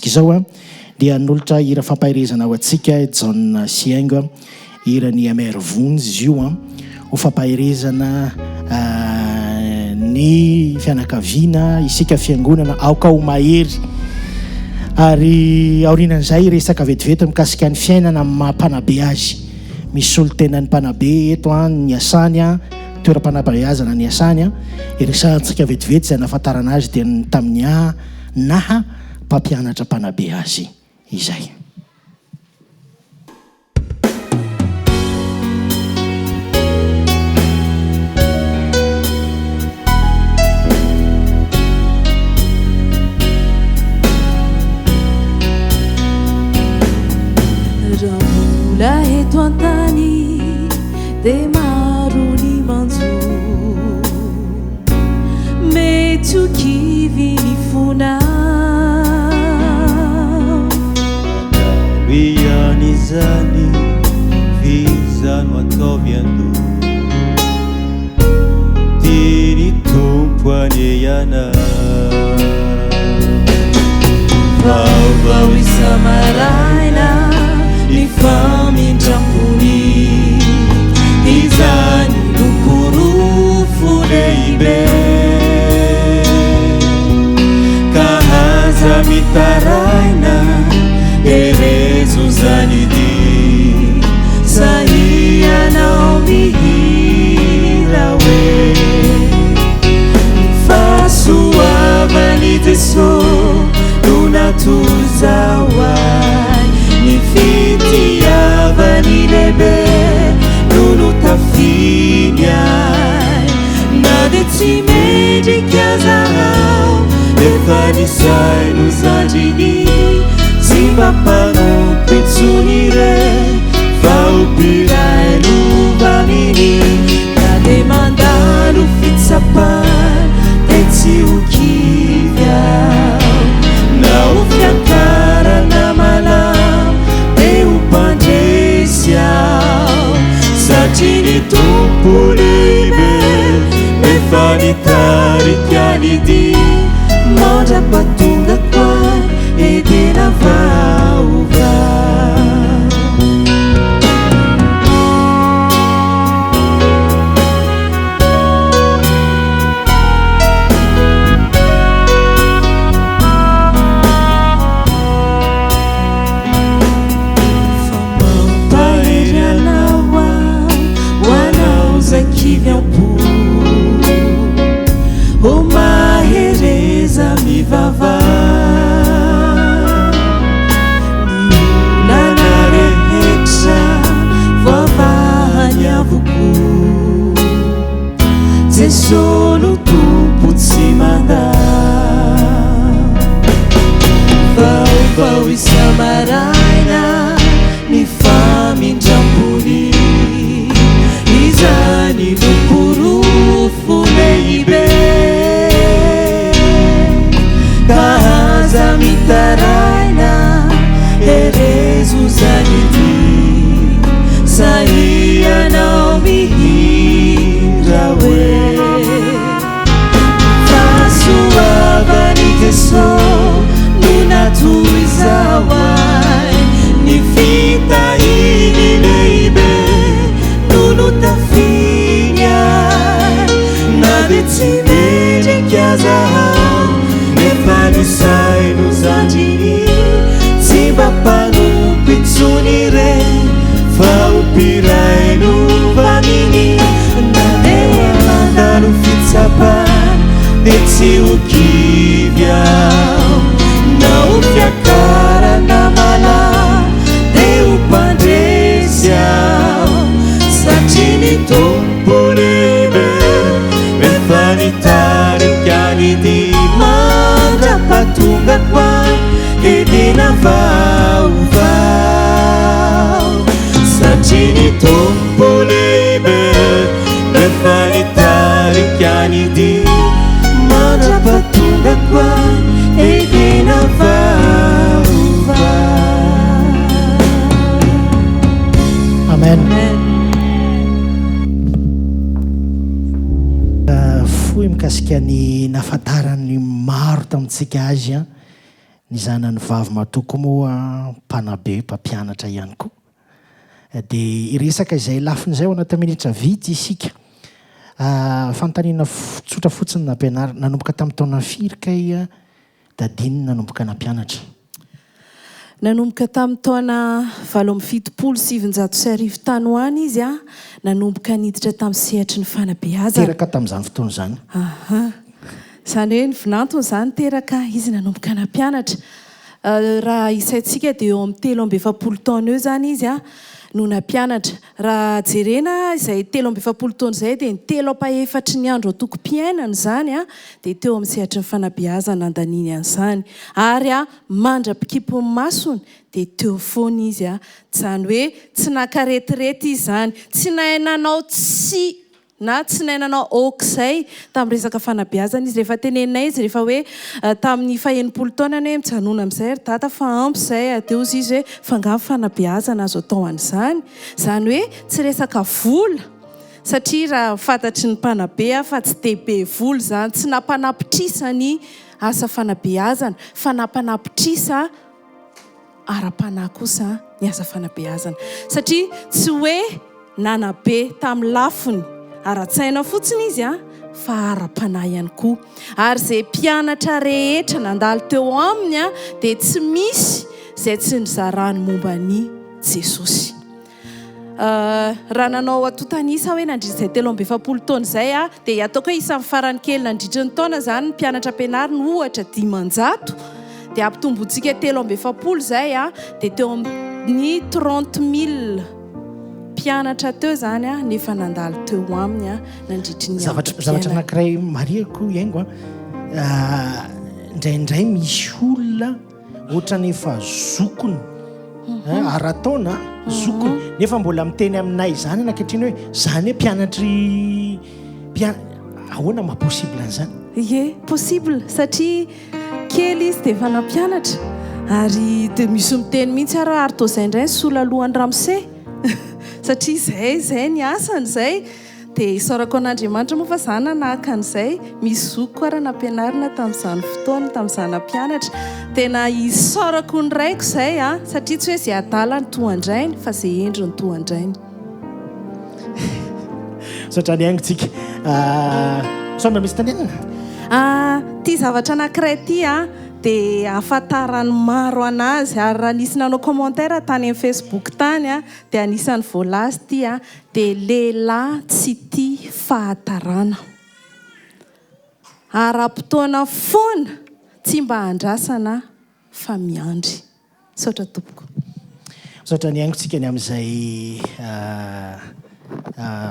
izao a dia nolotra hira fampaherezana ao atsika John Siaingo irany amervons izy io a ho fampaherezana ny fianakaviana isika fiangonana aoka ho mahery ary aorinan'izay resaka vetivety mikasika ny fiainana mampanabe azy misy olo tenany mpanabe eto a ny asany a toeram-panabeazana ny asany a iresantsika vetivety izay nahafantarana azy dia tamin'ny naha mpampianatra mpanabe azy izay Raha eto an-tany dia maro ny manjo mety ho kivy ny fona Viany izany fizano ataovy ando tiany tompo anehana vaovao isamaraina ny famindrampony izany nokorofo lehibe ka haza mitaraina erezo zany di sahianao mihira hoe fasoavany Jesosy no natozawai ny fitiavany lehibe no notafiny ai na dia tsy mendrika zahao efa nisay no zandriny tsy mampanompo itsony re fa opiray lovaminy na dia mandalo fitsapany dia tsy hokivy ao na ho fiakarana malamo dia ho mpandresy ao satria ny tompo lehibe efa nitarika ny di mandra-patonga koa edena vaovao o mahereza mivava ny olana rehetra vavahany avoko Jesosy no tompo tsy manda vaovao isamaraina ny famindrampony izany nokorofo lehibe kahaza mitaraina erezo zany di sahianao mihira hoe fasoavany Jesosy no natozawai ny fitahiny lehibe no notafiny ai na dia tsy mendrika zahao nefa nisay no zandriny tsy mampanompo itsony re fa opiray lovaminy na dia mandalo fitsapany dia tsy hokivy ao na ho fiakarana malamo dia ho mpandresy ao satria ny tompo lehibe efa nitarika ny di mandra-patonga koa edena vaovao satria ny tompo lehibe efa nitarika ny di mandra-patonga koa edena vaovao. Amen. Foy mikasika ny nafantarany maro tamintsika azy a ny zanany vavy matoko moa mpanabe mpampianatra ihany koa dia iresaka izay lafin'izay ao anaty minitra vitsy isika fanontaniana tsotra fotsiny nampianarina nanomboka tamin'ny taona firy kay dadiny nanomboka nampianatra nanomboka tamin'ny taona 770 tany ho any izy a nanomboka niditra tamin'ny sehatry ny fanabeazana teraka tamin'izany fotoana izany izany hoe ny vinantony izany teraka izy nanomboka nampianatra raha isaitsika dia eo amin'ny 7 taona eo izany izy a no nampianatra raha jerena izay 7 taona izay dia ny 3 ny andro atoko-piainana izany a dia teo amin'ny sehatry ny fanabeazana andaniny an'izany ary a mandra-pikipon'ny masony dia teo foana izy a izany hoe tsy nakaretirety izany tsy nainanao tsy nainanao okizay tamin'ny resaka fanabeazana izy rehefa teneninay izy rehefa hoe tamin'ny 1 taona hoe mijanona amin'izay ry data fa ampy izay ateo izy hoe fangavo fanabeazana azo atao an'izany izany hoe tsy resaka vola satria raha fantatry ny mpanabe fa tsy dehibe vola izany tsy nampanapitrisa ny asa fanabeazana fa nampanapitrisa ara-panahy kosa ny asa fanabeazana satria tsy hoe nanabe tamin'ny lafiny ara-tsaina fotsiny izy fa ara-panahy ihany koa ary izay mpianatra rehetra nandalo teo aminy dia tsy misy izay tsy nizarany momba ny Jesosy raha nanao atotanisa hoe nandritra izay 7 taona izay dia ataoko hoe isan'ny farany kely nandritra ny taona izany ny mpianatra ampianarina ohatra 500 dia ampitombotsika 7 izay dia teo amin'ny 30,000 mpianatra teo izany nefa nandalo teo aminy nandritry ny zavatra anankiray mariako iaingo indraindray misy olona ohatra nefa zokony ara-taona zokony nefa mbola miteny aminay izany anankehitriny hoe izany hoe mpianatry ahoana mahaposible an'izany ie possible satria kely izy dia efa nampianatra ary dia misy miteny mihitsy ary toa izay indray sola alohan'ny ramose satria izay ny asany izay dia isaorako an'Andriamanitra moa fa izany nanahaka an'izay misy zoko ary nampianarina tamin'izany fotoana tamin'izany nampianatra tena isaorako ny raiko izay satria tsy hoe izay adala ny tohandrainy fa izay endro ny tohandrainy satra ny aingotsika somba misy tanenana ty zavatra anankiray ty dia ahafantarany maro anazy ary raha nisy nanao commentaire tany amin'ny Facebook tany dia anisan'ny voalazy ty dia lehilahy tsy tia fahatarana ara-potoana foana tsy mba handrasana fa miandry saotra tompoko saotra ny aingotsika ny amin'izay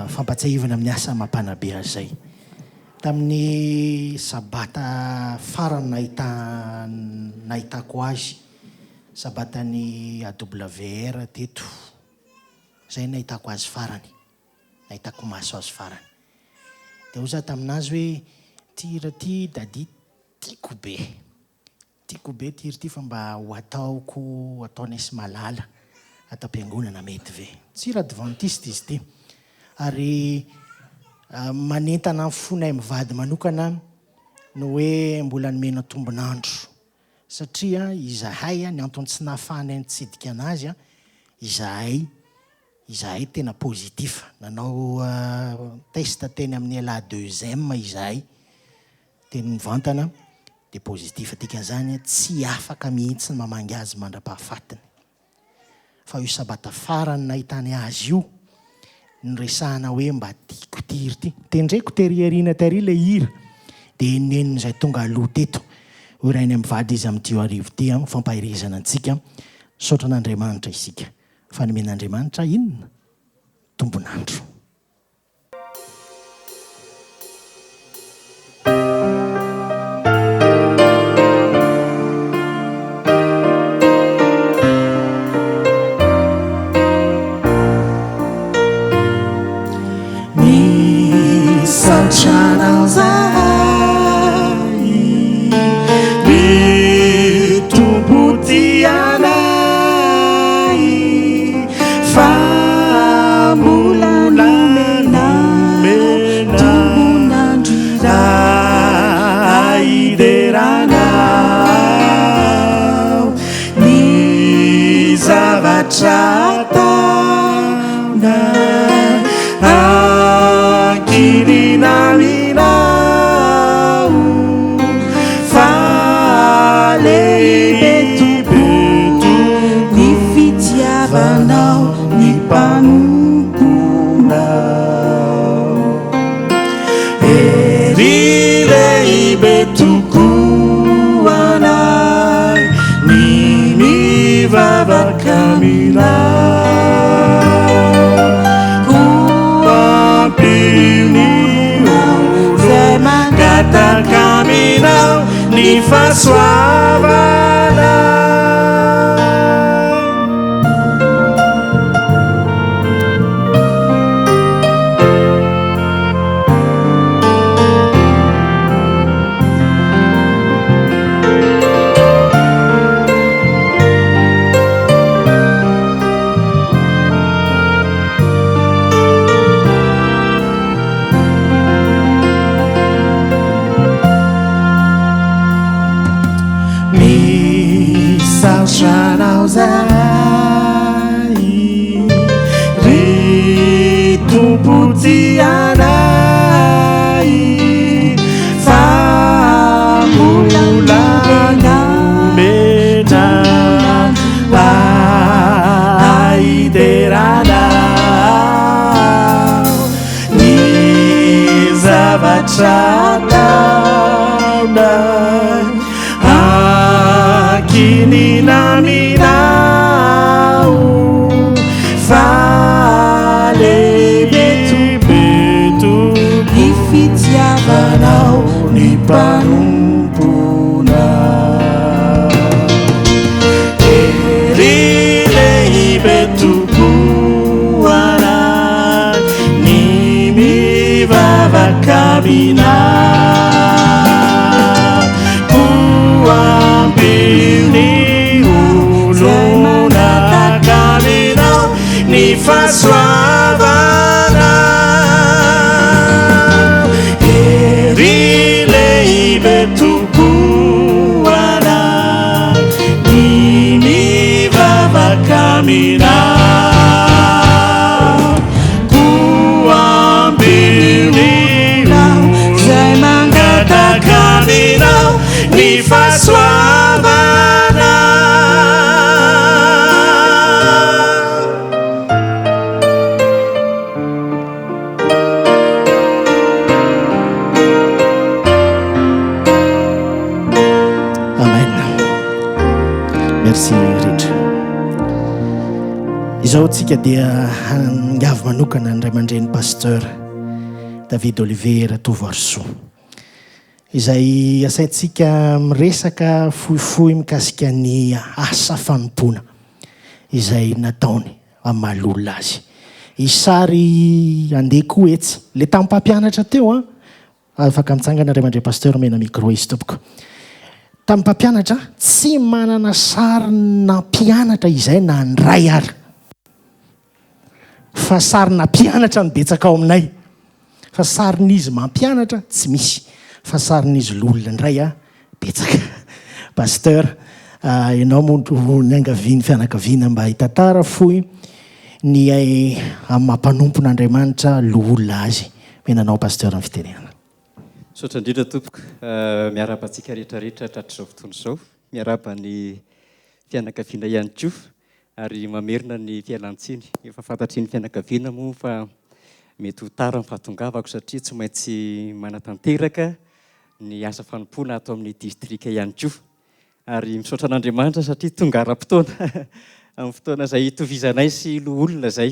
fampatsiahivana amin'ny asa mampanabe azay tamin'ny sabata farany nahitako azy sabatany AWR teto zay nahitako azy farany nahitako maso azy farany dia ho za taminazy hoe tira ty dadi tiako be tiry ty fa mba ho ataonay sy malala atam-piangonana mety ve tsira Advantista izy ty ary manentana fonay mivady manokana no hoe mbola nomena tombonandro satria izahay ny antony tsy nahafahanay nitsidika anazy izahay tena positif nanao test teny amin'ny la deuxième izahay teny mivantana dia positif dikan'izany tsy afaka mihitsy ny mamangy azy mandra-pahafatiny fa io sabata farany nahitany azy io nyresahana hoe mba tiako tiry ty tendraiko teriarina tary ilay hira dia nen'izay tonga aloha teto hoe rainy mivady izy amin'ity arivo ty fampaherezana antsika saotra n'Andriamanitra isika fa nomen'Andriamanitra inona tombonandro Famula zavatra ataona ankiminaminao fa lehibe tokoa ny fitiavanao ny mpanomponao ery lehibe tokoa anay ny mivavaka aminao koampinio zay mangataka aminao ny fahasoavana misaotranao zay ry tompo ty anay fa mbola nomena Fiderana ny zavatra ataona ankininaminao fa lehibe tokoa ny fitiavanao ny mpanomponao ery lehibe tokoa anay ny mivavaka aminao koampiny olona kaminao ny fahasoavana ery lehibe tokoa anay ny mivavaka aminao koampiny zay mangataka aminao ny fahasoavana amen. Merci rehetra izao tsika dia angavy manokana ny ray aman-dreny pasteur David Olivier Tovarso izay asaintsika miresaka fohifohy mikasika ny asa fanompoana izay nataony amin'ny azy isary andeha koa etsy le tamin'ny-mpampianatra teo afaka mitsangana ray aman-dreny pasteur mena micro izy tompoko tamin'ny mpampianatra tsy manana sarina mpianatra izay na ndray ary fa sarina mpianatra no betsaka ao aminay fa sarin'izy mampianatra tsy misy fa sarin'izy lolona ndray betsaka pasteur ianao moa ny angaviany fianakaviana mba hitantara fohy ny amin'ny mampanompona Andriamanitra loholona azy menanao pasteur amin'ny Fiderana. Sotra indrindra tompoko miaraba antsika rehetrarehetra tratrizao fotoana izao miaraba ny fianakaviana ihany koa ary mamerina ny fialantsiny efa fantatry ny fianakaviana moa fa mety ho tara ny fahatongavako satria tsy maintsy manatanteraka ny asa fanompoana atao amin'ny distrika ihany koa ary misaotra an'Andriamanitra satria tonga ara-potoana amin'ny fotoana izay itovizanay sy loholona zay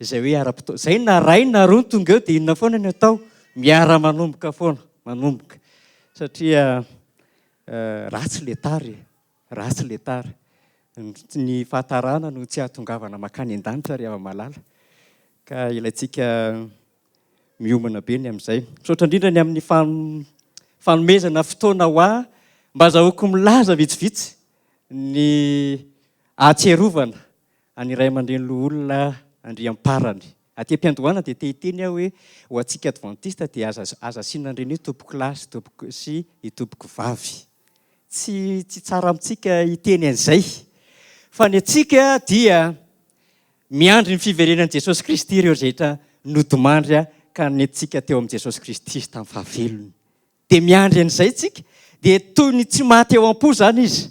hoe ara-potoana zay na ray na roa tonga eo dia inona foana ny atao miara manomboka foana manomboka satria ratsy le tary ny fahatarana no tsy ahatongavana makany an-danitra rehefa malala ka ilaitsika miomana be ny amin'izay misaotra indrindra ny amin'ny fanomezana fotoana ho mba azahoako milaza vitsivitsy ny nahatsiarovana any Ray aman-dreny Loholona Andriamparany aty am-piandohana dia tehiteny aho hoe ho antsika Advantista dia aza sinandreny hoe tompoko lahy sy tompoko vavy tsy tsara amintsika hiteny an'izay fa ny antsika dia miandry ny fiverenan'i Jesosy Kristy ireo rehetra nodimandry ka nentsika teo amin'i Jesosy Kristy izy tamin'ny fahavelony. Dia miandry an'izay tsika, dia toy ny tsy maty eo am-po zany izy.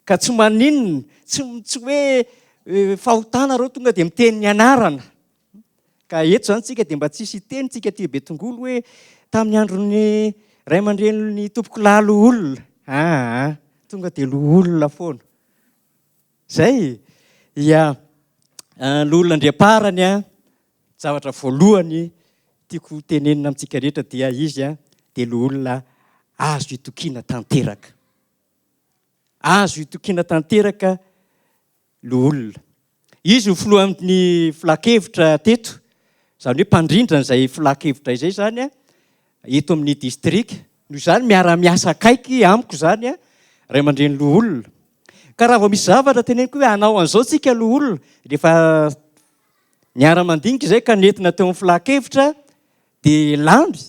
Ka tsy maninona, tsy hoe fahotana reo tonga dia miteny ny anarana. Ka eto zany tsika dia mba tsisy teny tsika ty Betongolo hoe tamin'ny andron'ny ray aman-dren'ny tompoko lahy olona. Tonga dia olona foana. Zay, Loholona Andriamparany zavatra voalohany tiako tenenina amintsika rehetra dia izy dia olona azo itokiana tanteraka. Azo itokiana tanteraka olona. Izy ho filoha amin'ny filakevitra teto, zany hoe mpandrindra n'izay filakevitra izay zany eto amin'ny distrika. Noho izany miara-miasa akaiky amiko zany ray aman-dreny olona. Ka raha vao misy zavatra teneniko hoe hanao an'izao tsika olona, rehefa niara-mandinika izay ka nentina teo amin'ny filakevitra, dia landy,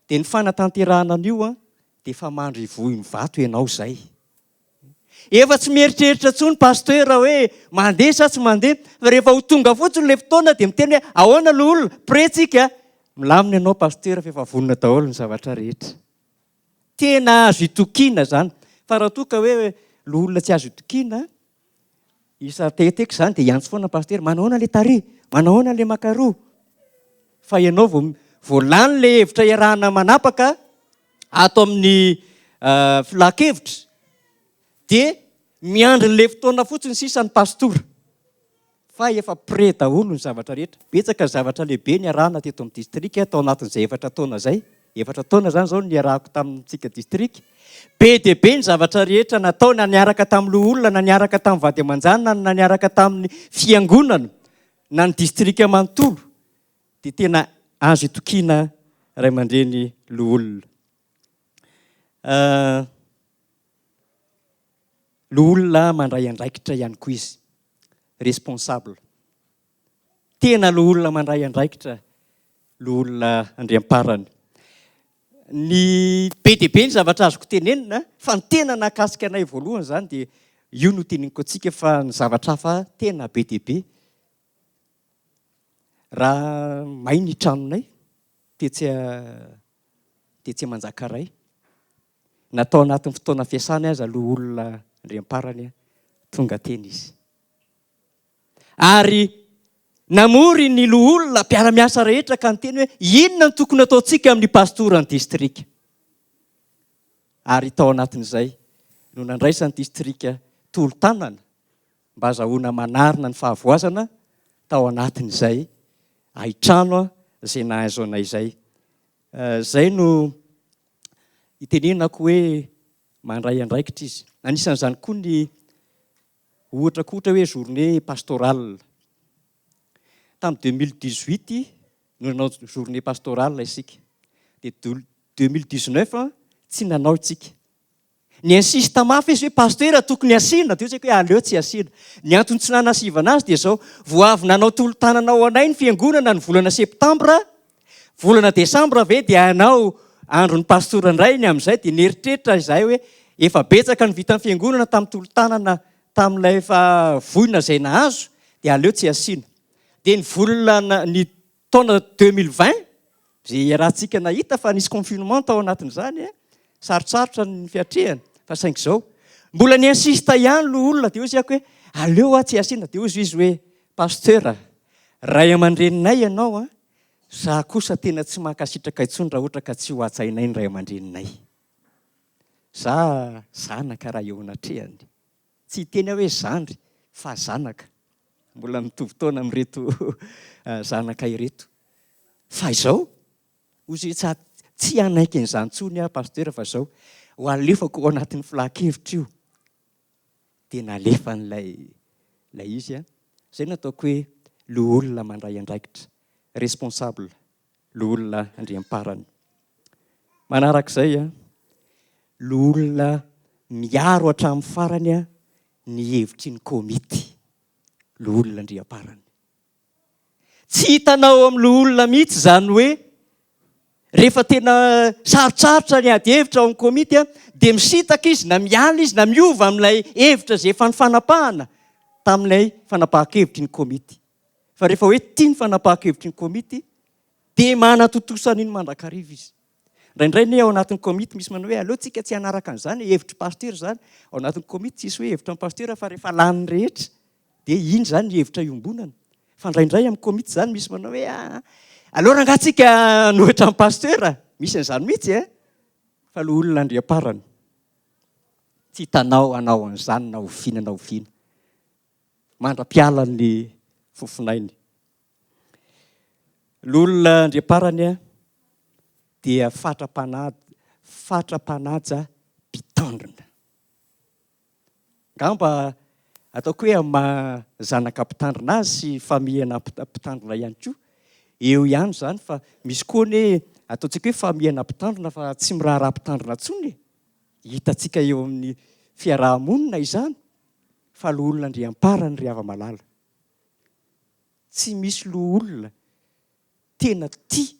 dia ny fanatanterahana an'io dia efa mandry vohy mivato ianao izay. Efa tsy mieritreritra tsony pasteur hoe mandeha sa tsy mandeha, fa rehefa ho tonga fotsiny ilay fotoana dia miteny hoe ahoana olona, pretsika. Milamina ianao pasteur fa efa vonona daholo ny zavatra rehetra. Tena azo itokiana zany. Fa raha toa ka hoe olona tsy azo itokiana, isa teteky zany dia iantso foana pasteur, manahoana le tary, manahoana le makaroa. Fa ianao voalany le hevitra iarahana manapaka ato amin'ny filakevitra, dia miandry le fotoana fotsiny sisa ny pastora. Fa efa pré daholo ny zavatra rehetra. Betsaka zavatra lehibe niarahana teto amin'ny distrika tao anatin'izay 4 taona zay. 4 taona zany zao niarahako tamintsika distrika. Be dia be ny zavatra rehetra natao, na niaraka tamin'ny olona, na niaraka tamin'ny vady aman-janona, na niaraka tamin'ny fiangonana, na ny distrika manontolo, dia tena azo itokiana ray aman-dreny olona. Olona mandray andraikitra ihany koa izy, responsable. Tena olona mandray andraikitra olona Andriamparany. Ny be dia be ny zavatra azoko tenenina, fa ny tena nakasika anay voalohany zany dia io no teneniko antsika, fa ny zavatra hafa tena be dia be. Raha mahay ny tranonay tetsy manjakaray, natao anatin'ny fotoana fiasana aza olona Andriamparany tonga teny izy. Ary namory ny olona mpiara-miasa rehetra ka ny teny hoe inona ny tokony ataontsika amin'ny pastora ny distrika. Ary tao anatin'izay no nandraisany distrika tolo-tanana mba azahoana manarina ny fahavoazana tao anatin'izay aitrano izay nahazo anay izay. Zay no itenenako hoe mandray andraikitra izy. Anisan'izany koa ny ohatra hoe journée pastorale. Tamin'ny 2018 no nanao journée pastorale isika. Dia 2019 tsy nanao isika. Ny insista mafy izy hoe pasteur tokony asiana, dia hoe aleo tsy asiana. Ny antony tsy nanasivana azy dia zao, vao avy nanao tolo-tanana ao anay ny fiangonana ny volana septambra, volana desambra ve dia hanao andron'ny pastora indray ny amin'izay, dia nieritreritra izay hoe efa betsaka ny vita ny fiangonana tamin'ny tolo-tanana tamin'ilay efa voina izay nahazo, dia aleo tsy asiana. Dia ny volana ny taona 2020, izay rahantsika nahita fa nisy confinement tao anatin'izany, sarotsarotra ny fiatrehana, fa saingy izao. Mbola ny insista ihany olona, dia ozy ako hoe aleo tsy asiana. Dia ozy izy hoe pasteur, ray aman-dreninay ianao, za kosa tena tsy mankasitraka intsony raha ohatra ka tsy ho atsainay ny ray aman-dreninay. Za zanaka raha eo anatrehany. Tsy teny hoe zandry, fa zanaka. Mbola mitovy taona amin'ireto zanaka ireto. Fa izao, ozy tsy hanaiky an'izany intsony pasteur, fa izao ho alefako ao anatin'ny filakevitra io. Dia nalefa n'ilay izy. Zay nataoko hoe olona mandray andraikitra, responsable, olona Andriamparany. Manarak'izay, olona miaro hatramin'ny farany ny hevitry ny komity, olona Andriamparany. Tsy hitanao amin'ny olona mihitsy zany hoe rehefa tena sarotsarotra ny ady hevitra ao amin'ny komity, dia misitaka izy, na miala izy, na miova amin'ilay hevitra izay efa ny fanapahana tamin'ilay fanapahan-kevitry ny komity. fa rehefa hoe tia ny fanapahakevitry ny komity dia manatotosana iny mandrakariva izy. Indraindray ny ao anatin'ny komity misy manao hoe aleotsika tsy hanaraka an'izany hevitry pasteur zany. Ao anatin'ny komity tsisy hoe hevitra amin'ny pasteur fa rehefa lany rehetra dia iny zany ny hevitra iombonana. Fa indraindray amin'ny komity zany misy manao hoe aleo rangatsika nohitra amin'ny pasteur. Misy an'izany mihitsy fa Loholona Andriamparany tsy hitanao anao an'izany na oviana na oviana. Mandra-piala ny fofinainy. Loholona Andriamparany dia fatrapanaja mpitandrina. Ngamba ataoko hoe zanaka mpitandrina azy sy famihana mpitandrina ihany koa. Eo ihany zany fa misy koa ny ataontsika hoe famihana mpitandrina fa tsy miraharaha mpitandrina intsony. Hitantsika eo amin'ny fiarahamonina izany fa Loholona Andriamparany ry hava-malala. Tsy misy loholona tena tia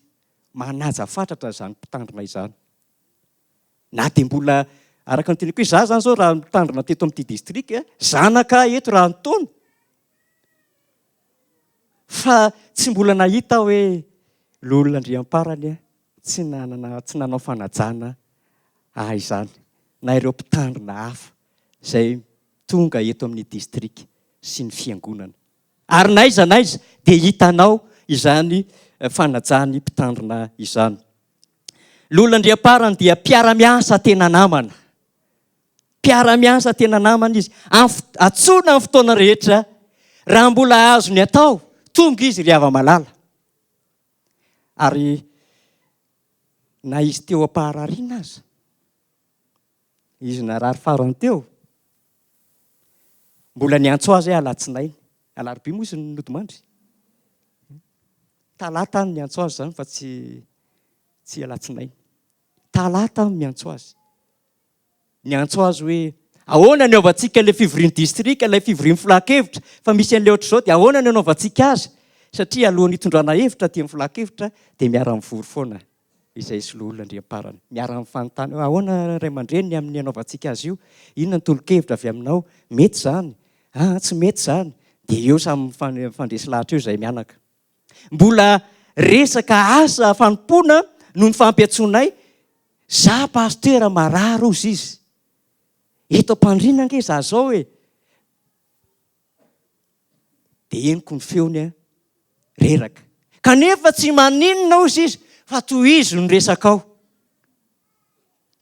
manaja fatratra izany mpitandrina izany. Na dia mbola araka ny teniko hoe za zany zao raha mitandrina teto amin'ity distrika, zanaka eto raha ntaona. Fa tsy mbola nahita hoe Loholona Andriamparany tsy nanao fanajana izany. Na ireo mpitandrina hafa izay tonga eto amin'ny distrika sy ny fiangonana. Ary naiza dia hitanao izany fanajany mpitandrina izany. Loholona Andriamparany dia mpiara-miasa tena namana. Mpiara-miasa tena namana izy. Atsoina amin'ny fotoana rehetra raha mbola azo ny atao, tonga izy ry hava-malala. Ary na izy teo am-paharariana aza, izy narary farany teo, mbola niantso azy alatsinainy. Alarobia moa izy ny nodimandry. Talata ny niantso azy zany fa tsy alatsinainy. Talata ny niantso azy. Niantso azy hoe ahoana ny anaovantsika ilay fivorian'ny distrika, ilay fivorian'ny filakevitra, fa misy an'ilay ohatr'izao dia ahoana ny anaovantsika azy? Satria alohan'ny hitondrana hevitra aty amin'ny filakevitra dia miara-mivory foana. Izay sy Loholona Andriamparany. Miara-mifanontany ahoana ray aman-dreny amin'ny anaovantsika azy io? Inona ny tolo-kevitra avy aminao? Mety zany? Tsy mety zany. Dia eo samy fandresy lahatra eo izay mianaka. Mbola resaka asa fanompoana no ny fampiatsoanay. Za pasteur marary ozy izy. Eto am-pandriana ange za zao e. Dia eniko ny feony reraka. Kanefa tsy maninona ozy izy fa toy izy no resaka ao.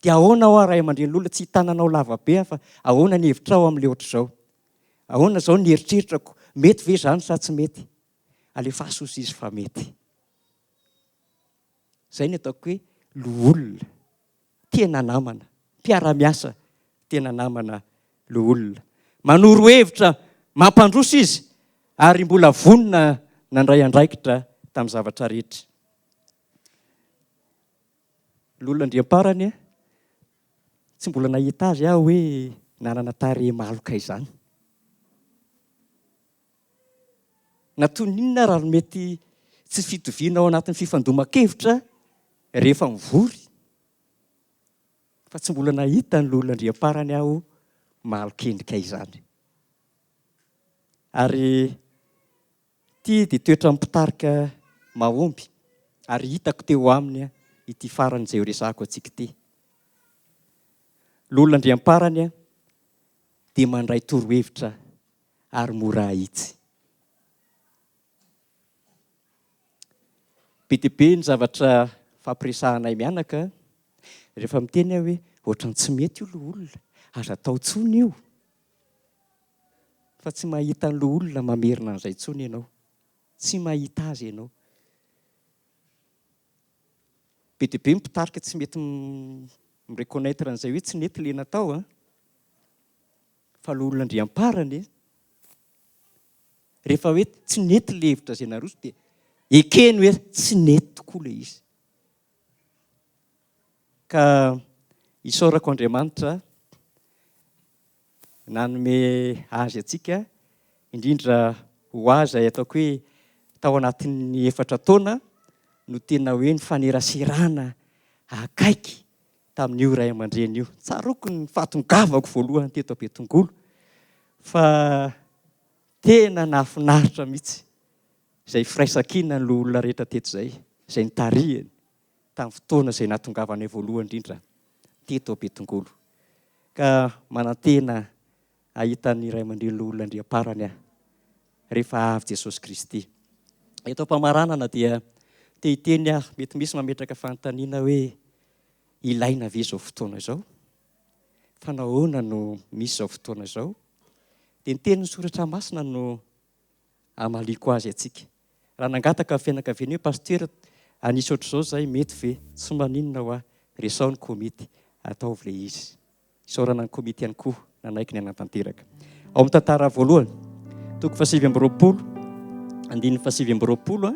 Dia ahoana ao ray aman-dreny Loholona tsy hitananao lavabe fa ahoana ny hevitrao amin'ilay ohatr'izao? Ahoana zao ny eritreritrako? Mety ve zany sa tsy mety? Alefaso ozy izy fa mety. Zay ny ataoko hoe loholona tena namana, mpiara-miasa tena namana loholona. Manoro hevitra mampandroso izy ary mbola vonona nandray andraikitra tamin'ny zavatra rehetra. Loholona Andriamparany tsy mbola nahita azy aho hoe nanana tarehy maloka izany. Natoninona raha mety tsy fitoviana ao anatin'ny fifandoma-kevitra rehefa mivory. Fa tsy mbola nahita ny Loholona Andriamparany aho malokendrika izany. Ary ity dia toetra mipitarika mahomby. Ary hitako teo aminy ity farany izay resahako antsika ity. Loholona Andriamparany dia mandray torohevitra ary mora ahitsy. Be dia be ny zavatra fampiresahanay mianaka rehefa miteny hoe ohatrany tsy mety io loholona, aza atao tsony io. Fa tsy mahita ny loholona mamerina an'izay tsony ianao. Tsy mahita azy ianao. Be dia be mipitarika tsy mety mireconnaître an'izay hoe tsy nety ilay natao. Fa Loholona Andriamparany rehefa hoe tsy nety ilay hevitra izay naroso dia ekeny hoe tsy nety tokoa ilay izy. Ka isaorako Andriamanitra nanome azy atsika, indrindra ho azy ataoko hoe tao anatin'ny 4 taona no tena hoe ny faneraserana akaiky tamin'io ray aman-dreny io. Tsaroko ny fatongavako voalohany teto Betongolo fa tena nahafinaritra mihitsy izay firaisakina ny olona rehetra teto zay, izay nitarihany tamin'ny fotoana izay nahatongavany voalohany indrindra teto Betongolo. Ka manantena ahitany iray aman-dreny Loholona Andriamparany aho rehefa avy Jesosy Kristy. Eto am-pamaranana dia te hiteny aho, mety misy mametraka fanontaniana hoe ilaina ve izao fotoana izao? Fa nahoana no misy izao fotoana izao? Dia ny tenin'ny soratra masina no amaliko azy atsika. Raha nangataka fianakaviana hoe paster anisy ohatr'izao zay mety ve? Tsy maninona ho aho, resao ny komity, ataovy le izy. Fisaorana ny komity ihany koa, nanaiky ny anatanteraka. Ao amin'ny tantara voalohany, toko 720, andininy 720,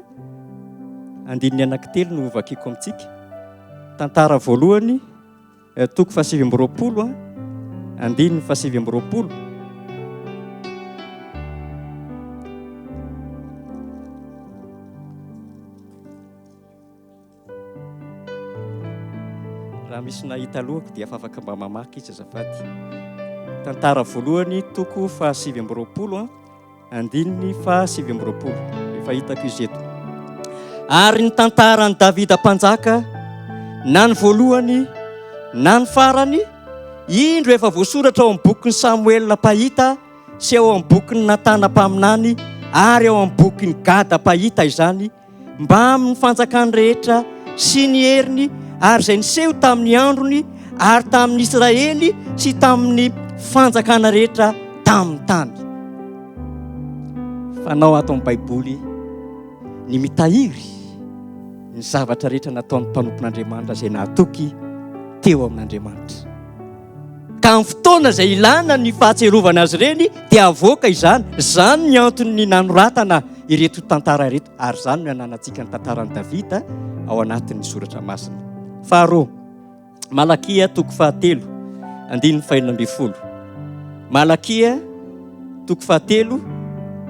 andininy anankitelo no vakiko amintsika. Tantara voalohany, toko 720, andininy 720. Raha misy nahita alohako dia afaka mba mamaky izy azafady. Tantara voalohany, toko 720, andininy 720. Efa hitako izy eto. Ary ny tantaran'i Davida mpanjaka, na ny voalohany, na ny farany, indro efa voasoratra ao amin'ny bokin'ny Samuel mpahita, sy ao amin'ny bokin'ny Natana mpaminany, ary ao amin'ny bokin'ny Gada mpahita izany, mba amin'ny fanjakany rehetra sy ny heriny, ary izay niseho tamin'ny androny, ary tamin'ny Israely, sy tamin'ny fanjakana rehetra tamin'ny tany. Fanao ato amin'ny Baiboly ny mitahiry ny zavatra rehetra nataon'ny mpanompon'Andriamanitra izay nahatoky teo amin'Andriamanitra. Ka amin'ny fotoana izay ilana ny fahatsiarovana azy ireny dia avoaka izany. Zany ny antony nanoratana ireto tantara ireto, ary zany no ananantsika ny tantaran'i Davida ao anatin'ny soratra masina. Faharoa, Malakia toko 7, andininy 220. Malakia toko 7,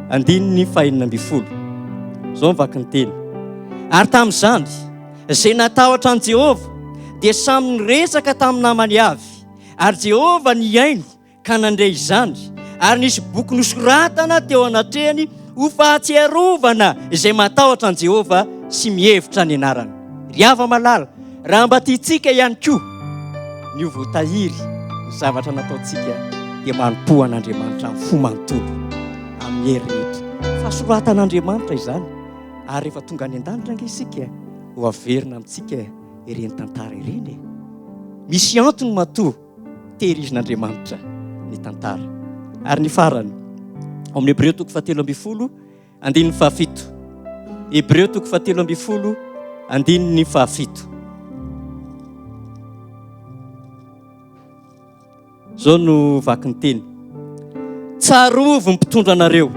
andininy 220. Zao mivaky ny teny. Ary tamin'izany, izay natahotra an Jehova dia samy niresaka tamin'ny namany avy, ary Jehova niaino ka nandray izany, ary nisy boky nosoratana teo anatrehany ho fahatsiarovana izay matahotra an Jehova sy mihevitra ny anarany. Ry hava malala, raha mba tiantsika ihany koa ny ho voatahiry ny zavatra nataontsika dia manompo an'Andriamanitra amin'ny fo manontolo amin'ny hery rehetra. Fahasoratan'Andriamanitra izany, ary rehefa tonga any an-danitra anga isika ho averina amintsika ireny tantara ireny. Misy antony matoa tehirizin'Andriamanitra ny tantara. Ary ny farany ao amin'ny Hebreo toko 7, andininy 7. Hebreo toko 7, andininy 7. Zao no vaky ny teny. Tsarovy ny mpitondra anareo.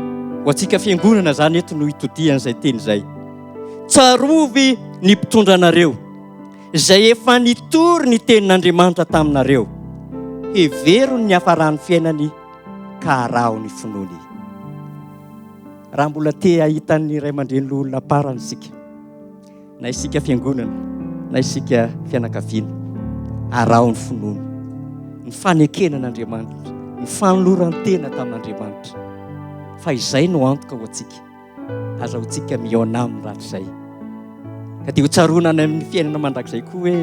Ho antsika fiangonana zany eto no hitodian'izay teny izay. Tsarovy ny mpitondra anareo, izay efa nitory ny tenin'Andriamanitra taminareo. Heverony ny hafaran'ny fiainany ka araho ny finoany. Raha mbola te ahitan'ny ray aman-dreny Loholona Andriamparany isika, na isika fiangonana, na isika fianakaviana, araho ny finoany, ny fanekena n'Andriamanitra, ny fanoloran-tena tamin'Andriamanitra. Fa izay no antoka ho antsika, azahoantsika mihaona amin'ny rahatrizay. Ka dia ho tsaroana any amin'ny fiainana mandrakizay koa hoe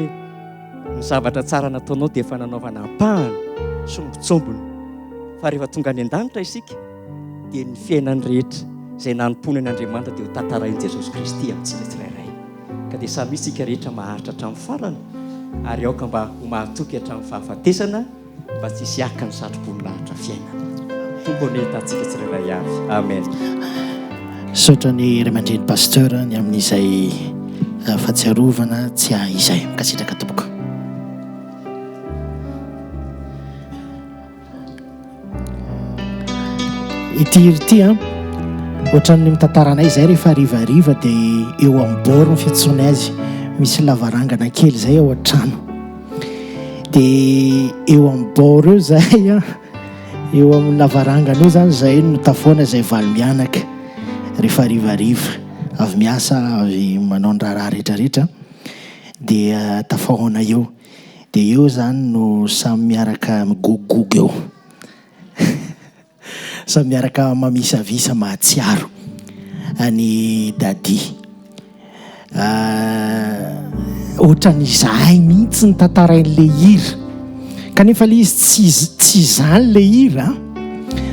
ny zavatra tsara nataonao dia efa nanaovana ampahany sombitsombony. Fa rehefa tonga any an-danitra isika dia ny fiainany rehetra izay nanompony an'Andriamanitra dia ho tantarain'i Jesosy Kristy amintsika tsirairay. Ka dia samy isika rehetra maharitra hatramin'ny farany, ary aoka mba ho mahatoky hatramin'ny fahafatesana mba tsy hisy aka ny satroboninahitra fiainana. Tombony hitantsika tsirairay avy. Amen. Saotra ny ray aman-dreny pasteur ny amin'izay fahatsiarovana Tsiahy izay mikasitraka tompoko. Ity ity ohatran'ny mitantaranay izay rehefa rivariva dia eo amin'ny bord ny fitsony azy, misy lavarangana kely zay ao an-trano. Dia eo amin'ny bord eo zay eo amin'ny lavarangana eo zany zay no tafoana zay valy mianaka rehefa rivariva avy miasa avy manao ny raharaha rehetrarehetra dia tafoana eo. Dia eo zany no samy miaraka migogogo eo samy miaraka mamisavisa mahatsiaro. any dady ohatran'izahay mihitsy ny tantarain'le hira kanefa le izy tsy izany le hira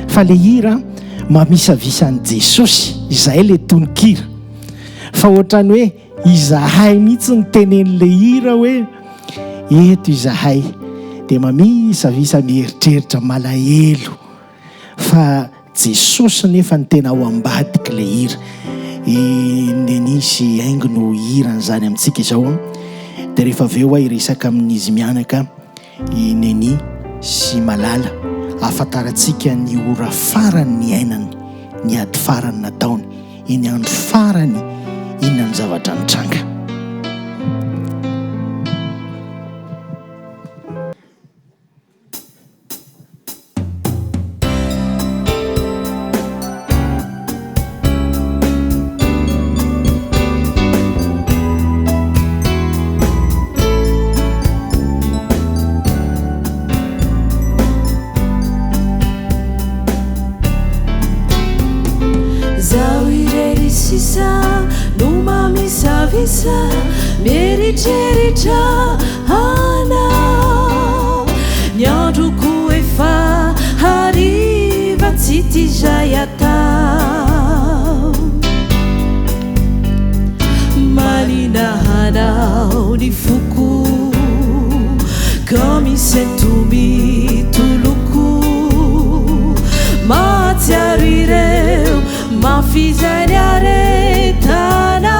fa le hira mamisavisan'i Jesosy izahay le tononkira fa ohatrany hoe izahay mihitsy ny tenen'le hira hoe eto izahay dia mamisavisa mieritreritra malahelo fa Jesosy nefa ny tena ao ambadika le hira nenisy haingo no hiran'izany amintsika izao dia rehefa avy eo iresaka amin'izy mianaka neny sy malala ahafantarantsika ny ora farany ny ainany ny ady farany nataony iny andro farany inona ny zavatra nitranga. Mieritreritra ana ny androko efa hariva tsy tizay atao marina hanao ny foko ka misy entomy toloko mahatsiaro ireo mafizay ny aretana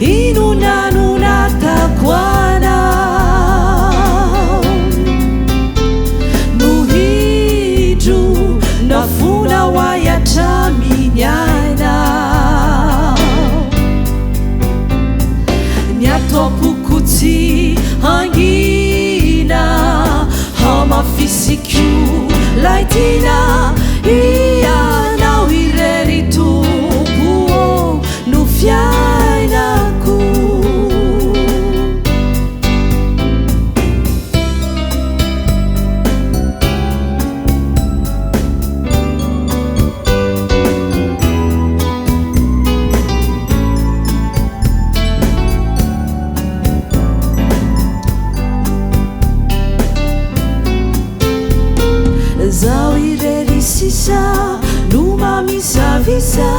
inunanunatakuana nuhiju nafuna wayataminyana nyatopukutsi hangina hamafisiku laitina iana wireritupuo nufyainaku zawirerisisa numamisavisa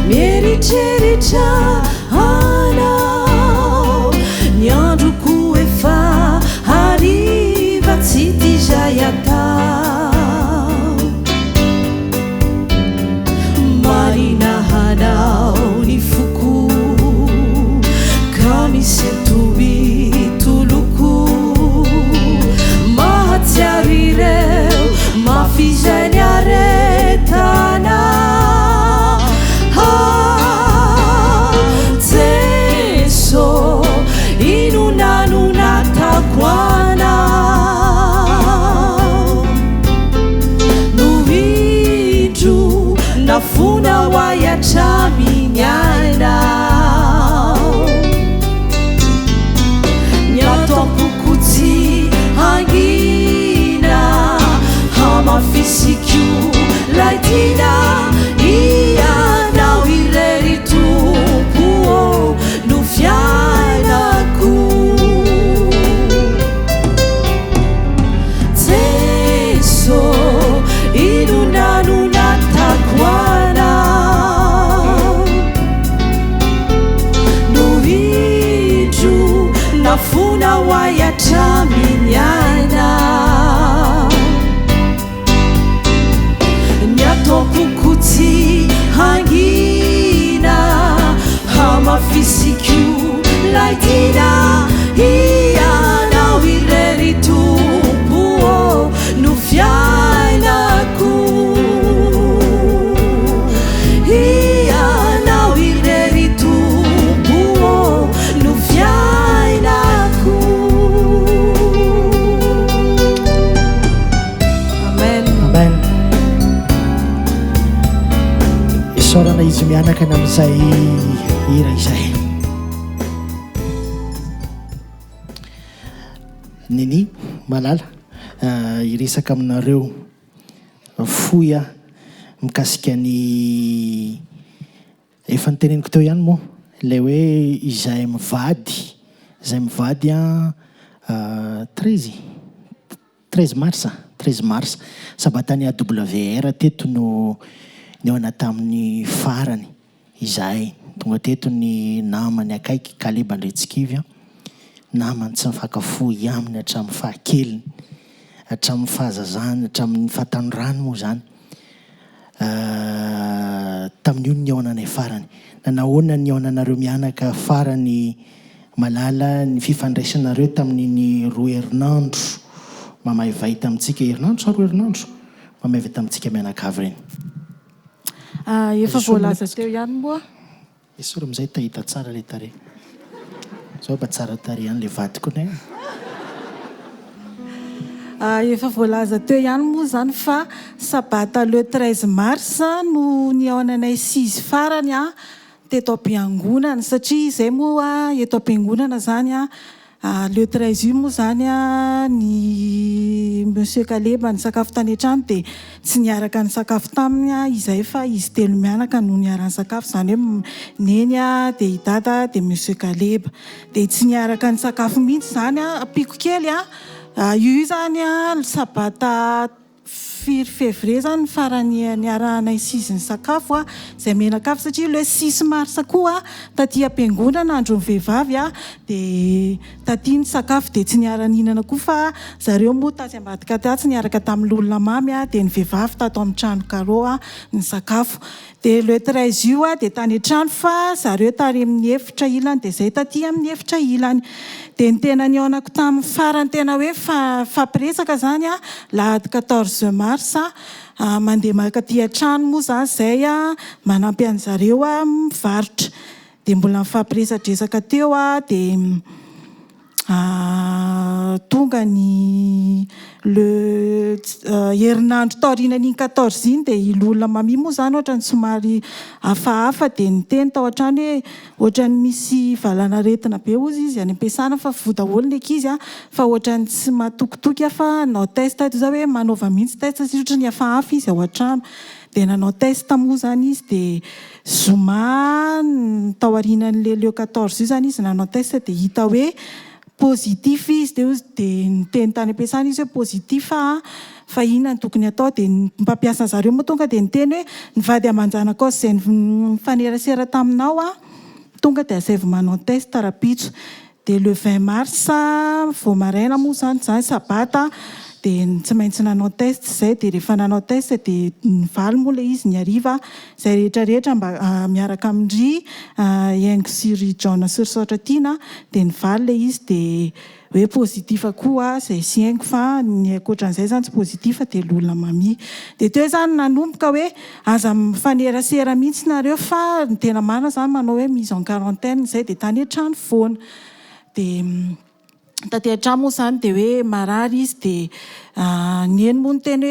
mieritreritra anao ny androko efa hariva tsy tizay atao marina hanao ny foko ka misy entomy toloko mahatsiaro ireo mafizay ny aretana Jeso inunanunatakuana nuhiju nafuna wayataminyana nyatompukutsi hangina hamafisiku laitina iana wireritupuo nufyainaku Jeso inunanunatakuana nuhiju nafuna wayataminyana nyatopukutsi hangina hamafisiku laitina iana wireritupuo nufyainaku iana wireritupuo nufyainaku. Amen. Amen. Fisaorana izy mianaka amin'izay hira izay neny malala iresaka aminareo foy a mikasika ny efa nyteneniko teo ihany moa ilay hoe izahay mivady a 13 mars sabata ny AWR teto no niona tamin'ny farany izahay tonga teto ny namany akaiky Kaleba Ndretsikivy namany tsy mifakafoy aminy hatramin'ny fahakeliny hatramin'ny fahazazany hatramin'ny fahatanyrano moa zany tamin'io ny aonanay farany nanahoana ny aonanareo mianaka farany malala ny fifandraisanareo tamin'ny 2 herinandro mamay vahita amintsika herinandro sa 2 herinandro mamay vahita amintsika mianakavy reny efa voalaza teo ihany moa esoro amizay tahita tsara le tare zao mba tsara tare ihany le vadiko nay efa voalaza teo ihany moa zany fa sabata le 13 mars no ny aonanay 6 farany teto am-piangonana satria izay moa eto am-piangonana zany le 13 io moa zany ny monsieur Kaleba ny sakafo tany an-trano dia tsy niaraka ny sakafo taminy izay fa izy telo mianaka no niarany sakafo zany hoe neny dia idada dia monsieur Kaleba dia tsy niaraka ny sakafo mihitsy zany piko kely io zany sabata 4 février zany farany niarahanay 6 ny sakafo izay menakafo satria le 6 mars koa taty am-piangonana andron'ny vehivavy dia taty ny sakafo dia tsy niara-ninana koa fa zareo moa taty ambadika tsy niaraka tamin'ny olona mamy dia ny vehivavy tato amin'ny trano karô ny sakafo dia le 13 io dia tany an-trano fa zareo tary amin'ny efitra ilany dia zay taty amin'ny efitra ilany dia ny tena niaonako tamin'ny farany tena hoe fampiresaka zany lahady 14 mars mandeha makaty an-trano moa zany zay manampy an'zareo mivarotra dia mbola mifampiresadresaka teo dia tonga ny le herinandro taorinan'iny 14 iny dia ilolona mami moa zany ohatrany somary hafahafa dia niteny tao an-trano hoe ohatrany misy valana retina be ozy izy any am-piasana fa vodaholy ny ankizy fa ohatrany tsy matokitoky fa nanao test to zao hoe manaova mihitsy test satria ohatrany hafahafa izy ao an-trano dia nanao test moa zany izy dia zoma tao arinan'le leo 14 io zany izy nanao test dia hita hoe positif izy dia niteny tany am-piasana izy hoe positif fa inona ny tokony atao dia mpampiasa zareo moa tonga dia niteny hoe nivady amanjanako izay nifanerasera taminao tonga dia azay vao manao test rapitso dia le 20 mars vao maraina moa zany sabata dia tsy maintsy nanao test zay dia rehefa nanao test dia nivaly moa le izy ny hariva izay rehetrarehetra mba miaraka amindry iaingo siry John Sirisaotra tiana dia nivaly le izy dia hoe positif koa izay sy haingo fa ny ankoatran'izay zany tsy positif dia lolona mami dia teo zany nanomboka hoe aza mifanerasera mihitsy nareo fa ny tena marina zany manao hoe mise en quarantaine zay dia tany an-trano foana dia taty an-trano moa zany dia hoe marary izy dia ny eny moa ny teny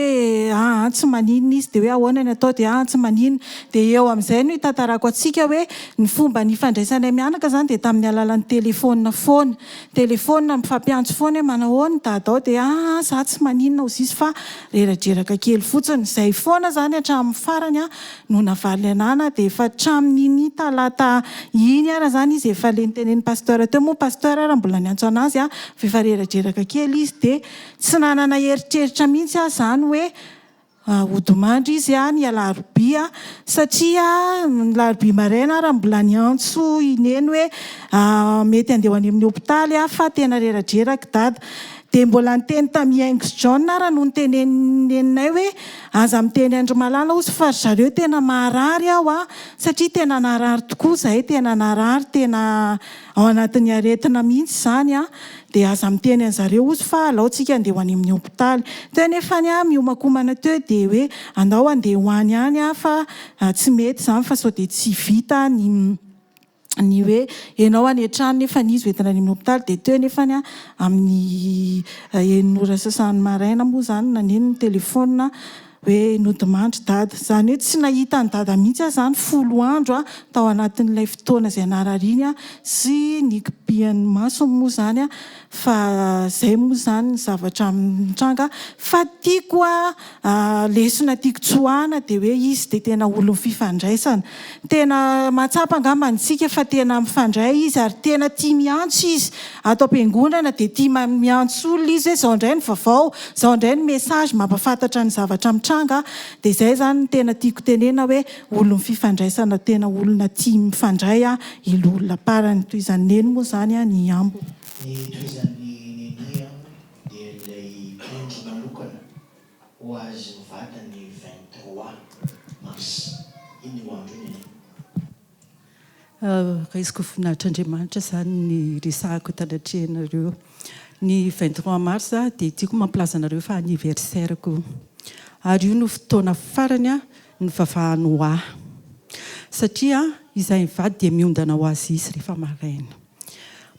hoe tsy maninona izy dia hoe ahoana ny atao dia tsy maninona dia eo amin'izay no hitantarako atsika hoe ny fomba nifandraisanay mianaka zany dia tamin'ny alalan'ny telefona foana telefona mifampiantso foana hoe manahoana dadao dia za tsy maninona ozy izy fa reradraraka kely fotsiny izay foana zany hatramin'ny farany no navaly anana dia efa hatramin'iny talata iny ara zany izy efa le nitenen'ny pasteur teo moa pasteur raha mbola niantso anazy efa reradraraka kely izy dia tsy nanana eritreritra mihitsy zany hoe nodimandry izy ny alarobia satria ny larobia maraina raha mbola niantso ineny hoe mety andeha any amin'ny hopitaly fa tena reradraraka dada dia mbola niteny tamin'ny Iaingo John raha no niteneninay hoe aza miteny andro malala ozy fa zareo tena maharary satria tena naharary tokoa zahay tena naharary tena ao anatin'ny aretina mihitsy zany dia aza miteny an'zareo ozy fa alaotsika andeha ho any amin'ny hopitaly teo nefa miomakomana teo dia hoe andao andeha ho any any fa tsy mety zany fa sao dia tsy vita ny hoe ianao any an-trano nefa nizy hoentina any amin'ny hopitaly dia teo nefa amin'ny enora sasany maraina moa zany naneny ny telefona hoe nodimandry dada zany hoe tsy nahita ny dada mihitsy zany 10 andro tao anatin'ilay fotoana izay narariny sy nikipian'ny maso moa zany fa zay moa zany ny zavatra mitranga fa tiako lesona tiako tsoahana dia hoe izy dia tena olon'ny fifandraisana tena mahatsapa angamantsika fa tena mifandray izy ary tena tia miantso izy ato am-piangonana dia tia miantso olona izy hoe zao indray ny vaovao zao indray ny message mampafantatra ny zavatra mitranga dia izay zany tena tiako tenena hoe olon'ny fifandraisana tena olona tia mifandray ilolona parany toy izany neny moa zany ny ambo ny toizan'ny neny dia ilay pendro manokana ho azy mivata ny 23 mars iny ho andro neny raha izy ko finahitr'Andriamanitra zany ny resahako tanatrehanareo ny 23 mars dia tiako mampilaza anareo fa anniversaireko ary io no fotoana farany ny vavahany ho ahy satria izahay mivady dia miondana ho azy izy rehefa maraina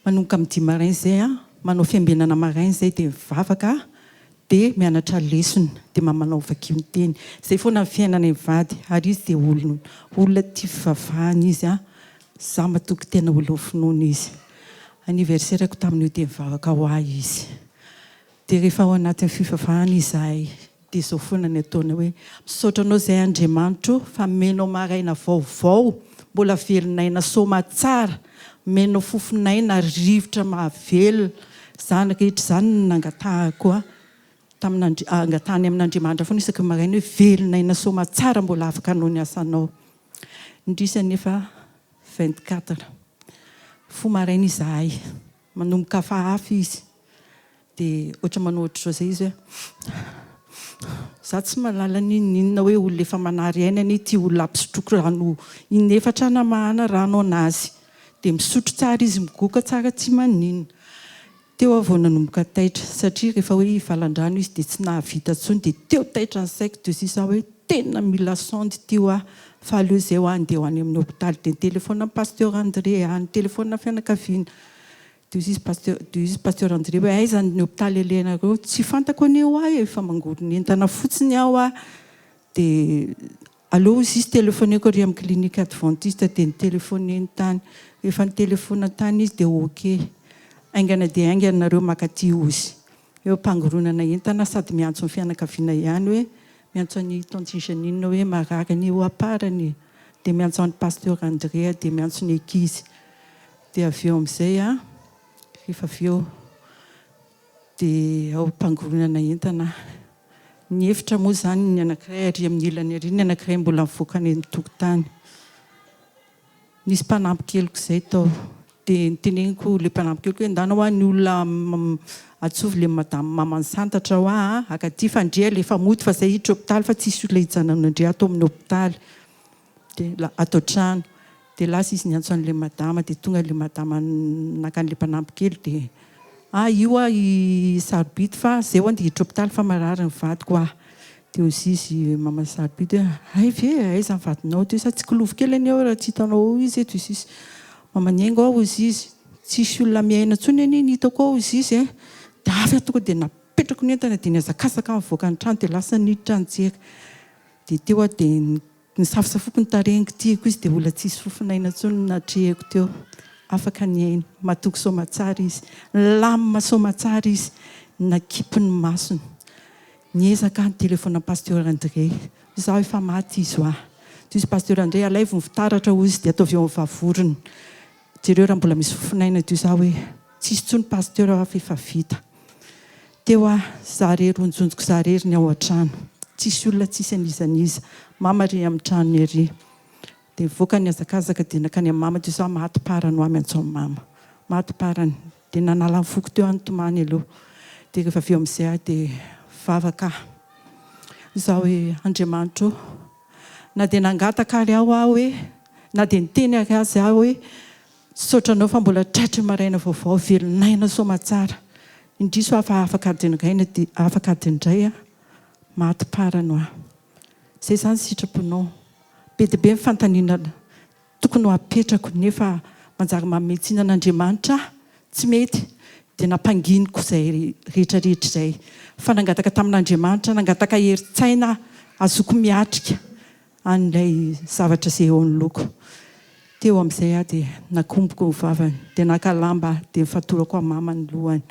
manomboka amin'ny 10 maraina izay manao fiambenana maraina izay dia mivavaka dia mianatra lesona dia manao vakio ny teny izay foana ny fiainana mivady ary izy dia olona tia fivavahana izy za matoky tena olona finoana izy anniversaireko tamin'io dia mivavaka ho ahy izy dia rehefa ao anatin'ny fivavahana izahay dia izao foana ny ataona hoe misaotra anao izay Andriamanitro fa menao maraina vaovao mbola velonaina soma tsara menao fofinaina rivotra mahavelona zany rehetra zany nangatahako angatahany amin'Andriamanitra foana isaky maraina hoe velonaina soma tsara mbola afaka anao ny asanao indrisy nefa 24 fo maraina izahay manomboka hafahafa izy dia ohatra manao ohatra izay izy za tsy mahalala ninona hoe olona efa manary ainany tia olona ampisotroko rano inefatra na mahana rano anazy dia misotro tsara izy migoka tsara tsy maninona teo avao nanomboka taitra satria rehefa hoe valan-drano izy dia tsy nahavita tsony dia teo taitra ny saiko dia sisa hoe tena mila sondy teo fa aleo izay ho andeha ho any amin'ny hôpitaly dia telefona pasteur André any telefona fianakaviana dia izy pasteur André hoe aiza ny hôpitaly elenareo tsy fantako anio ahy efa mangorony entana fotsiny aho dia aleo izy telefoneko ary amin'ny clinique Advantista dia ny telefoneny tany rehefa ny telefona tany izy dia ok aingana dia aingana nareo makaty ozy eo mpangoronana entana sady miantso ny fianakaviana ihany hoe miantso ny tontinsanina hoe mararany eo aparany dia miantso ny pasteur André dia miantso ny ekizy dia avy eo amin'izay rehefa avy eo dia ao mpangoronana entana ny efitra moa zany ny anankiray ary amin'ny ilany ary ny anankiray mbola mivoaka ny tokotany nisy mpanampy keliko izay tao dia niteneniko le mpanampy keliko hoe ndana ho any olona atsovy le madame mamansantatra ho akaty fandrea le efa mody fa izay hiditra hôpitaly fa tsisy olona hijanona ndrea atao amin'ny hôpitaly dia atao trano dia lasa izy niantso an'le madama dia tonga le madama nakan'le mpanampy kely dia io i sarobity fa zay ho andia hiditra hôpitaly fa marary ny vadiko dia ozy izy mama sarobity hoe ve aiza ny vadinao dia sa tsy kilovo kely any ao raha tsy hitanao izy eto izy izy mamaniaingo ao izy izy tsisy olona miaina tsony aniny hitako ao izy izy dia avy atoko dia napetrako ny entana dia niazakazaka mivoaka ny trano dia lasa niditra nijery dia teo dia nisafosafoko ny tareniko tiako izy dia olona tsisy fofinaina tsony natrehako teo afaka ny aina matoky somatsara izy lamina somatsara izy nakipy ny masony niezaka ny telefona pasteur André zaho efa maty izy dia izy pasteur André alay vao fitaratra ho izy dia ataovy eo amin'ny vavorony jereo raha mbola misy fofinaina dia zaho hoe tsisy tsony pasteur afa efa vita teo zarery ronjonjoko zarery ny ao an-trano tsisy olona tsisy anizaniza mama ry amin'ny tranony ary dia mivoaka ny azakazaka dia nakany amin'ny mama dia zaho maty parany ho miantso amin'ny mama maty parany dia nanala ny foko teo anotomany aloha dia rehefa avy eo amin'izay dia vavaka zaho hoe Andriamanitro na dia nangataka ary aho hoe na dia niteny ary azy aho hoe saotranao fa mbola tratry maraina vaovao velonaina somatsara indriso afa afaka adiniraina dia afaka adindray maty parany ho izay zany sitraponao be dia be mifantaniana tokony ho apetrako nefa manjary mametsina an'Andriamanitra tsy mety dia nampanginiko izay rehetrarehetra izay fa nangataka tamin'Andriamanitra nangataka herin-tsaina azoko miatrika an'ilay zavatra izay eo ny loko. Teo amin'izay aho dia nakomboko ny vavany dia nakalamba dia nifatorako mamany lohany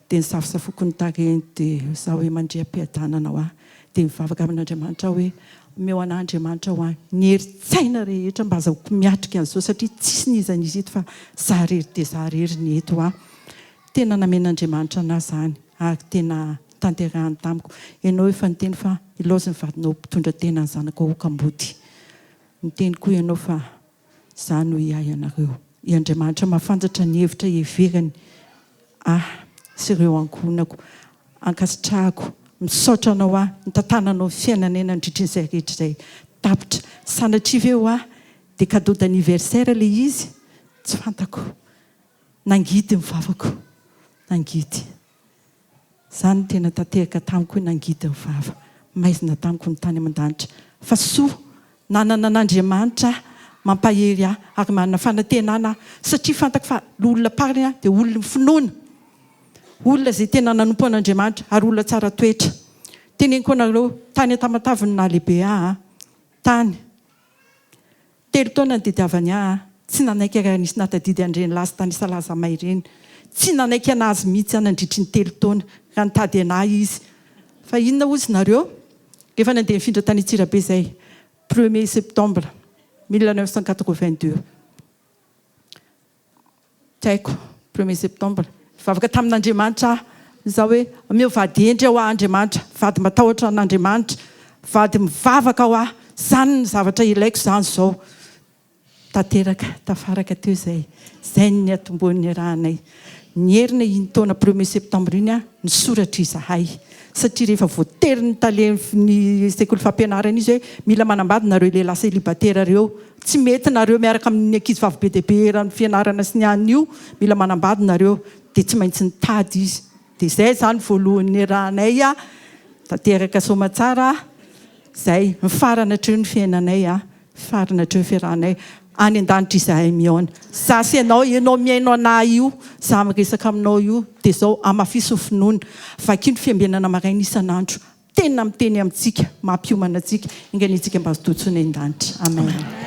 dia nisafosafoko ny tarehiny dia zaho hoe mandriam-piadanana ho aho dia mivavaka amin'Andriamanitra hoe omeo an'Andriamanitra ho ahy ny herin-tsaina rehetra mba azahoko miatrika an'izao satria tsisy nizan'izy eto fa za rery dia za rery ny eto aho. Tena namen'Andriamanitra anahy izany ary tena tanterahany tamiko. Ianao efa niteny fa ilaozy ny vadinao mpitondra tena ny zanako okam-body. Niteny koa ianao fa za no iahy ianareo. I Andriamanitra mahafantatra ny hevitra heverany sy ireo ankonako ankasitrahako misaotra anao aho nitantananao fiainana eny andritrin'izay rehetra izay tapitra. Sanatria eo aho dia cadeau d'anniversaire ilay izy tsy fantako. Nangidy mivavako. Nangidy. Zany tena tanteraka tamiko hoe nangidy ny vava. Maizina tamiko ny tany aman-danitra. Fa soa nanana an'Andriamanitra mampahery ahy ary manana fanantenana satria fantako fa olona parina dia olona finoana. Olona izay tena nanompo an'Andriamanitra ary olona tsara toetra. Teneniko anareo tany an-Tamatavy no nahalehibe ahy. Tany. 3 taona ny tadiavany ahy. Tsy nanaiky raha nisy natadidy andreny lasa tany Salaza may ireny. Tsy nanaiky anazy mihitsy nandritra ny 3 taona raha nitady anahy izy. Fa inona ozy nareo? Rehefa nandeha nifindra tany Tsirabe izay 1er septembre 1982. Taiko 1er septembre. Vavaka tamin'Andriamanitra zaho hoe omeo vady endry ao aho Andriamanitra, vady matahotra an'Andriamanitra, vady mivavaka ao aho. Zany ny zavatra ilaiko zany zao. Tanteraka tafaraka teo izay. Zay ny atomboan'ny rahanay. Nyherina iny taona 1er septembre iny ny soratra Tsiahy. Satria rehefa voatery ny talen'ny sekoly fampianarana izy hoe mila manambady nareo lehilahy célibataire reo. Tsy mety nareo miaraka amin'ny ankizy vavy be dia be eran'ny fianarana sy ny any io. Mila manambady nareo dia tsy maintsy nitady izy. Dia izay zany voalohan'ny rahanay tanteraka somatsara. Zay mifarana hatreo ny fiainanay farana hatreo fiarahanay. Any an-danitra izahay mihaona. Za sy ianao miaino anahy io, za miresaka aminao io, dia izao amafiso finoana. Vakino fiambenana maraina isan'andro. Tena miteny amintsika, mampiomana antsika, inganitsika mba totsony an-danitra. Amen.